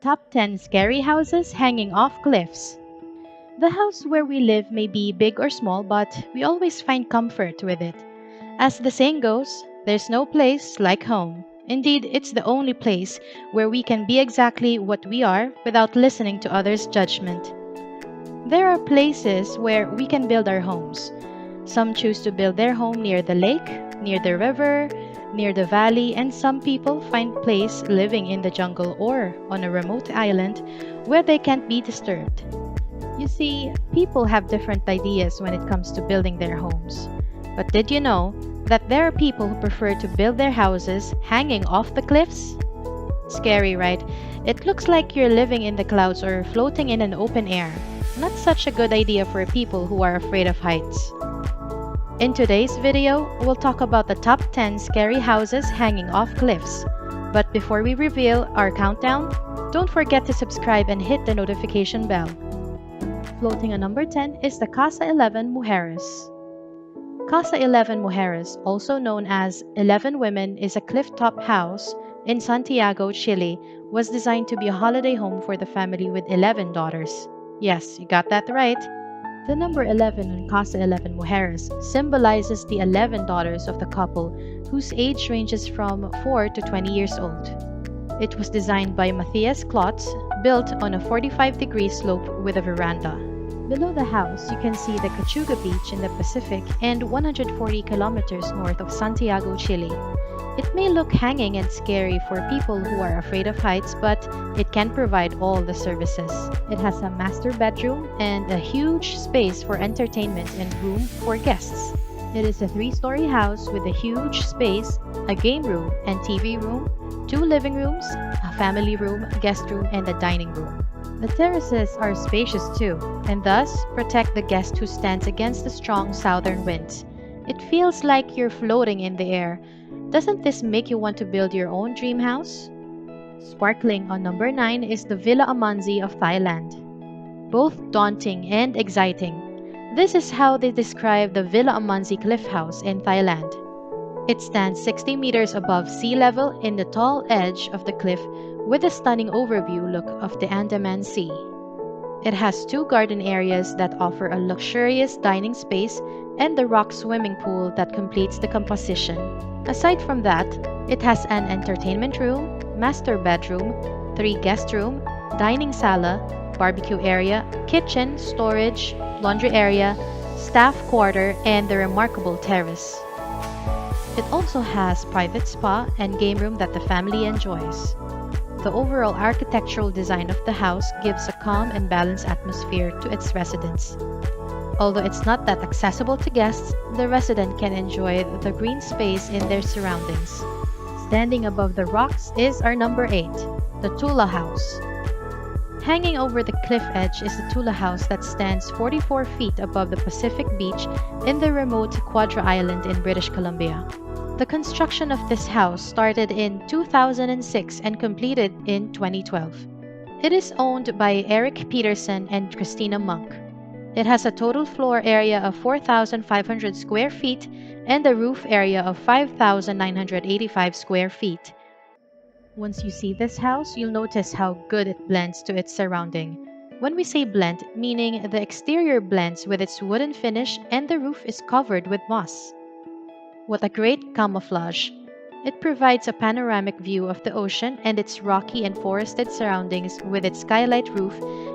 Top 10 Scary Houses Hanging Off Cliffs. The house where we live may be big or small, but we always find comfort with it. As the saying goes, there's no place like home. Indeed, it's the only place where we can be exactly what we are without listening to others' judgment. There are places where we can build our homes. Some choose to build their home near the lake, near the river, near the valley, and some people find place living in the jungle or on a remote island where they can't be disturbed. You see, people have different ideas when it comes to building their homes. But did you know that there are people who prefer to build their houses hanging off the cliffs? Scary, right? It looks like you're living in the clouds or floating in an open air. Not such a good idea for people who are afraid of heights. In today's video, we'll talk about the top 10 scary houses hanging off cliffs. But before we reveal our countdown, don't forget to subscribe and hit the notification bell. Floating on number 10 is the Casa 11 Mujeres. Casa 11 Mujeres, also known as 11 Women, is a cliff-top house in Santiago, Chile, was designed to be a holiday home for the family with 11 daughters. Yes, you got that right. The number 11 on Casa 11 Mujeres symbolizes the 11 daughters of the couple, whose age ranges from 4 to 20 years old. It was designed by Matthias Klotz, built on a 45-degree slope with a veranda. Below the house, you can see the Cachuga Beach in the Pacific and 140 kilometers north of Santiago, Chile. It may look hanging and scary for people who are afraid of heights, but it can provide all the services. It has a master bedroom and a huge space for entertainment and room for guests. It is a 3-story house with a huge space, a game room and TV room, 2 living rooms, a family room, guest room, and a dining room. The terraces are spacious too, and thus protect the guest who stands against the strong southern winds. It feels like you're floating in the air. Doesn't this make you want to build your own dream house? Sparkling on number 9 is the Villa Amanzi of Thailand. Both daunting and exciting. This is how they describe the Villa Amanzi Cliff House in Thailand. It stands 60 meters above sea level in the tall edge of the cliff with a stunning overview look of the Andaman Sea. It has 2 garden areas that offer a luxurious dining space and the rock swimming pool that completes the composition. Aside from that, it has an entertainment room, master bedroom, 3 guest room, dining sala, barbecue area, kitchen, storage, laundry area, staff quarter, and the remarkable terrace. It also has private spa and game room that the family enjoys. The overall architectural design of the house gives a calm and balanced atmosphere to its residents. Although it's not that accessible to guests, the resident can enjoy the green space in their surroundings. Standing above the rocks is our number 8, the Tula House. Hanging over the cliff edge is the Tula House that stands 44 feet above the Pacific Beach in the remote Quadra Island in British Columbia. The construction of this house started in 2006 and completed in 2012. It is owned by Eric Peterson and Christina Monk. It has a total floor area of 4,500 square feet and a roof area of 5,985 square feet. Once you see this house, you'll notice how good it blends to its surrounding. When we say blend, meaning the exterior blends with its wooden finish and the roof is covered with moss. What a great camouflage! It provides a panoramic view of the ocean and its rocky and forested surroundings with its skylight roof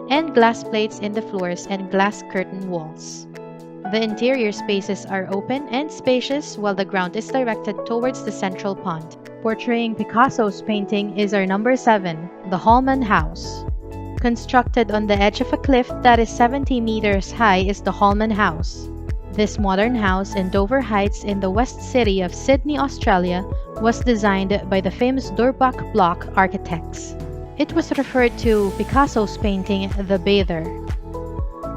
and glass plates in the floors and glass curtain walls. The interior spaces are open and spacious while the ground is directed towards the central pond. Portraying Picasso's painting is our number 7, the Hallman House. Constructed on the edge of a cliff that is 70 meters high is the Hallman House. This modern house in Dover Heights in the west city of Sydney, Australia, was designed by the famous Durbach Block architects. It was referred to Picasso's painting The Bather.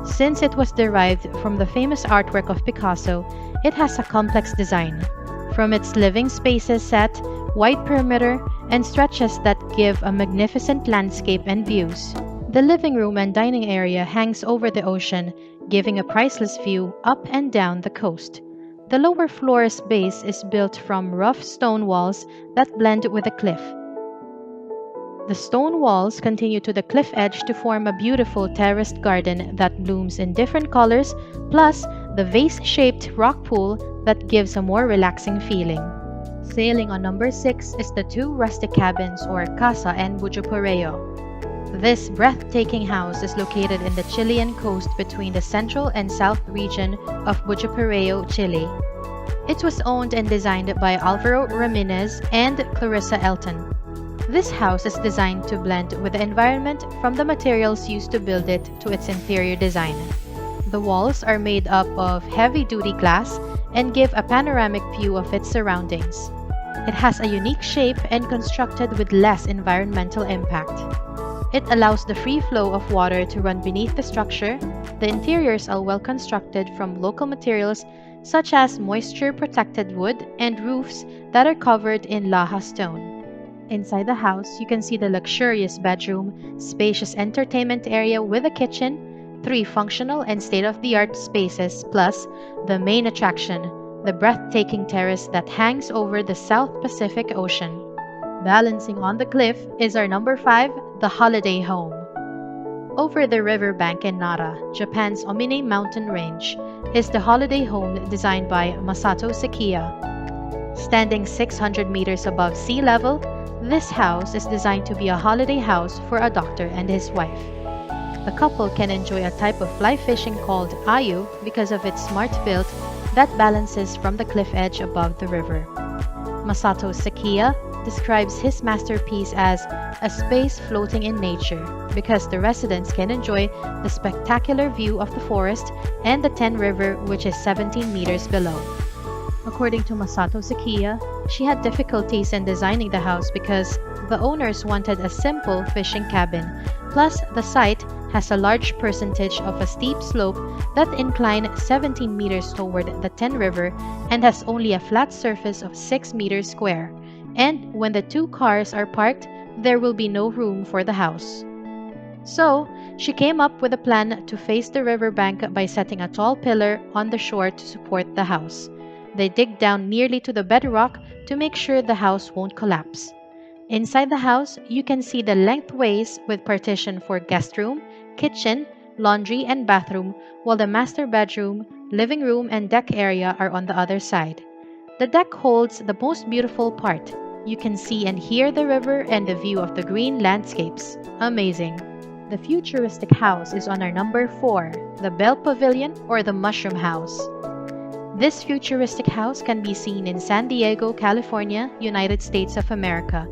Since it was derived from the famous artwork of Picasso, it has a complex design. From its living spaces set, wide perimeter, and stretches that give a magnificent landscape and views. The living room and dining area hangs over the ocean, giving a priceless view up and down the coast. The lower floor's base is built from rough stone walls that blend with the cliff. The stone walls continue to the cliff edge to form a beautiful terraced garden that blooms in different colors, plus the vase-shaped rock pool that gives a more relaxing feeling. Sailing on number 6 is the two rustic cabins or casa en Bujupareo. This breathtaking house is located in the Chilean coast between the central and south region of Bujupareo, Chile. It was owned and designed by Alvaro Ramirez and Clarissa Elton. This house is designed to blend with the environment from the materials used to build it to its interior design. The walls are made up of heavy-duty glass and give a panoramic view of its surroundings. It has a unique shape and constructed with less environmental impact. It allows the free flow of water to run beneath the structure. The interiors are well constructed from local materials such as moisture-protected wood and roofs that are covered in Laja stone. Inside the house, you can see the luxurious bedroom, spacious entertainment area with a kitchen, 3 functional and state-of-the-art spaces, plus the main attraction, the breathtaking terrace that hangs over the South Pacific Ocean. Balancing on the cliff is our number 5, the Holiday Home. Over the riverbank in Nara, Japan's Omine mountain range, is the Holiday Home designed by Masato Sekiya. Standing 600 meters above sea level, this house is designed to be a holiday house for a doctor and his wife. The couple can enjoy a type of fly fishing called ayu because of its smart build that balances from the cliff edge above the river. Masato Sekiya describes his masterpiece as a space floating in nature because the residents can enjoy the spectacular view of the forest and the Ten River, which is 17 meters below. According to Masato Sekiya, she had difficulties in designing the house because the owners wanted a simple fishing cabin, plus the site has a large percentage of a steep slope that incline 17 meters toward the Ten River and has only a flat surface of 6 meters square, and when the 2 cars are parked, there will be no room for the house. So, she came up with a plan to face the riverbank by setting a tall pillar on the shore to support the house. They dig down nearly to the bedrock to make sure the house won't collapse. Inside the house, you can see the lengthways with partition for guest room, kitchen, laundry, and bathroom, while the master bedroom, living room, and deck area are on the other side. The deck holds the most beautiful part. You can see and hear the river and the view of the green landscapes. Amazing! The futuristic house is on our number 4, the Bell Pavilion or the Mushroom House. This futuristic house can be seen in San Diego, California, United States of America.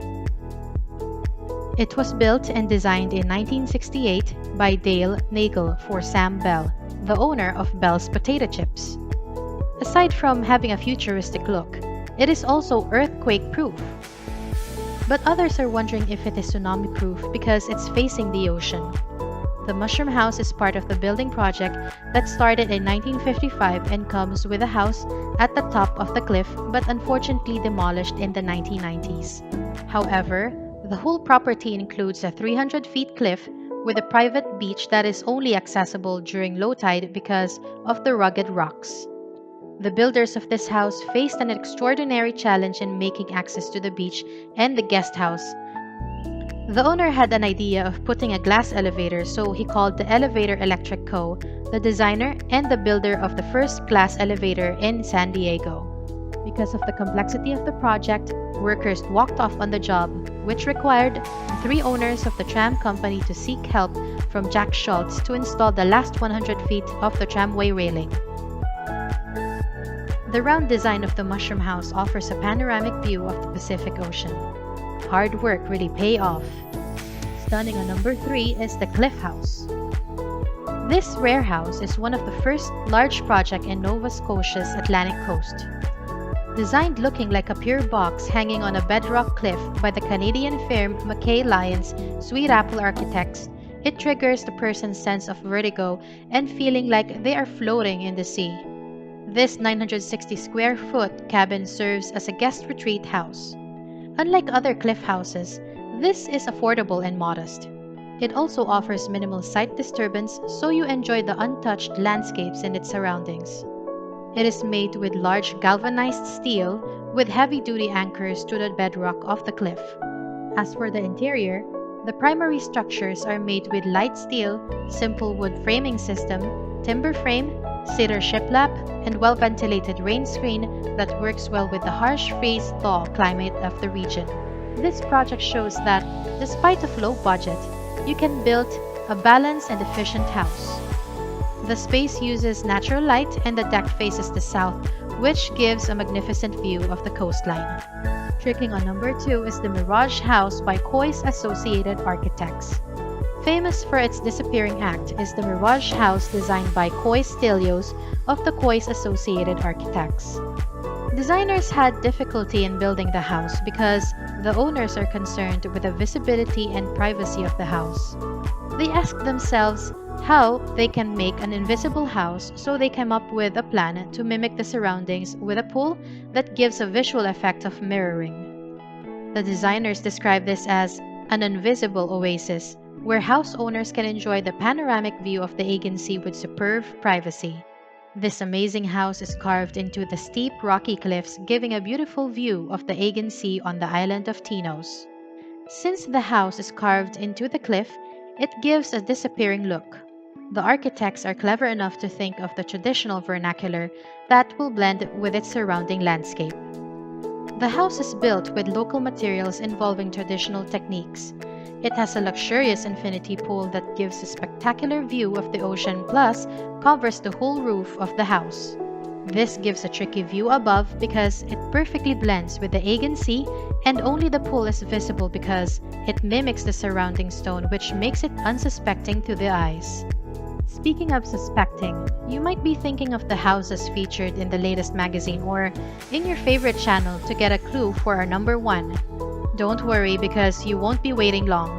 It was built and designed in 1968 by Dale Nagel for Sam Bell, the owner of Bell's Potato Chips. Aside from having a futuristic look, it is also earthquake-proof. But others are wondering if it is tsunami-proof because it's facing the ocean. The Mushroom House is part of the building project that started in 1955 and comes with a house at the top of the cliff but unfortunately demolished in the 1990s. However, the whole property includes a 300 feet cliff with a private beach that is only accessible during low tide because of the rugged rocks. The builders of this house faced an extraordinary challenge in making access to the beach and the guest house. The owner had an idea of putting a glass elevator, so he called the Elevator Electric Co., the designer and the builder of the first glass elevator in San Diego. Because of the complexity of the project, workers walked off on the job, which required the 3 owners of the tram company to seek help from Jack Schultz to install the last 100 feet of the tramway railing. The round design of the Mushroom House offers a panoramic view of the Pacific Ocean. Hard work really pay off. Standing on number 3 is the Cliff House. This rare house is one of the first large projects in Nova Scotia's Atlantic coast. Designed looking like a pure box hanging on a bedrock cliff by the Canadian firm Mackay Lyons Sweet Apple Architects, it triggers the person's sense of vertigo and feeling like they are floating in the sea. This 960 square foot cabin serves as a guest retreat house. Unlike other cliff houses, this is affordable and modest. It also offers minimal sight disturbance, so you enjoy the untouched landscapes and its surroundings. It is made with large galvanized steel with heavy-duty anchors to the bedrock of the cliff. As for the interior, The primary structures are made with light steel, simple wood framing system, timber frame, cedar shiplap, and well-ventilated rain screen that works well with the harsh freeze-thaw climate of the region. This project shows that, despite of low budget, you can build a balanced and efficient house. The space uses natural light and the deck faces the south, which gives a magnificent view of the coastline. Tricking on number 2 is the Mirage House by Coys Associated Architects. Famous for its disappearing act is the Mirage House designed by Coys Stelios of the Coys Associated Architects. Designers had difficulty in building the house because the owners are concerned with the visibility and privacy of the house. They asked themselves how they can make an invisible house, so they came up with a plan to mimic the surroundings with a pool that gives a visual effect of mirroring. The designers describe this as an invisible oasis, where house owners can enjoy the panoramic view of the Aegean Sea with superb privacy. This amazing house is carved into the steep rocky cliffs, giving a beautiful view of the Aegean Sea on the island of Tinos. Since the house is carved into the cliff, it gives a disappearing look. The architects are clever enough to think of the traditional vernacular that will blend with its surrounding landscape. The house is built with local materials involving traditional techniques. It has a luxurious infinity pool that gives a spectacular view of the ocean, plus covers the whole roof of the house. This gives a tricky view above because it perfectly blends with the Aegean Sea, and only the pool is visible because it mimics the surrounding stone, which makes it unsuspecting to the eyes. Speaking of suspecting, you might be thinking of the houses featured in the latest magazine or in your favorite channel to get a clue for our number 1. Don't worry, because you won't be waiting long.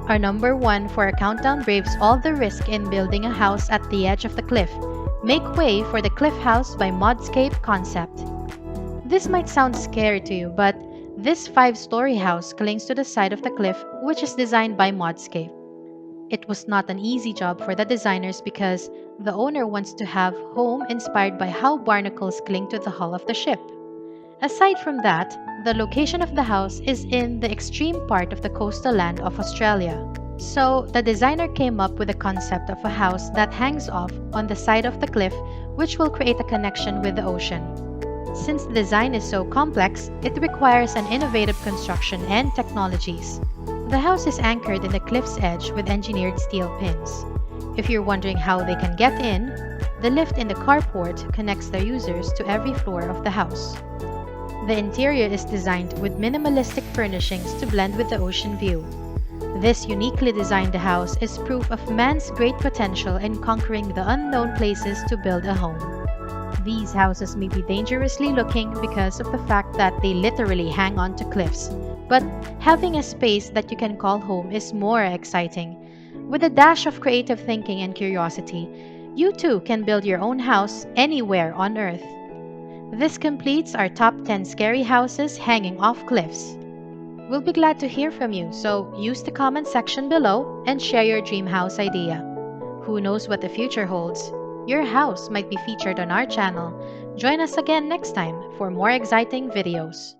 Our number 1 for a countdown braves all the risk in building a house at the edge of the cliff. Make way for the Cliff House by Modscape Concept. This might sound scary to you, but this 5-story house clings to the side of the cliff, which is designed by Modscape. It was not an easy job for the designers because the owner wants to have home inspired by how barnacles cling to the hull of the ship. Aside from that, the location of the house is in the extreme part of the coastal land of Australia. So, the designer came up with the concept of a house that hangs off on the side of the cliff, which will create a connection with the ocean. Since the design is so complex, it requires an innovative construction and technologies. The house is anchored in the cliff's edge with engineered steel pins. If you're wondering how they can get in, the lift in the carport connects the users to every floor of the house. The interior is designed with minimalistic furnishings to blend with the ocean view. This uniquely designed house is proof of man's great potential in conquering the unknown places to build a home. These houses may be dangerously looking because of the fact that they literally hang on to cliffs, but having a space that you can call home is more exciting. With a dash of creative thinking and curiosity, you too can build your own house anywhere on Earth. This completes our top 10 scary houses hanging off cliffs. We'll be glad to hear from you, so use the comment section below and share your dream house idea. Who knows what the future holds? Your house might be featured on our channel. Join us again next time for more exciting videos.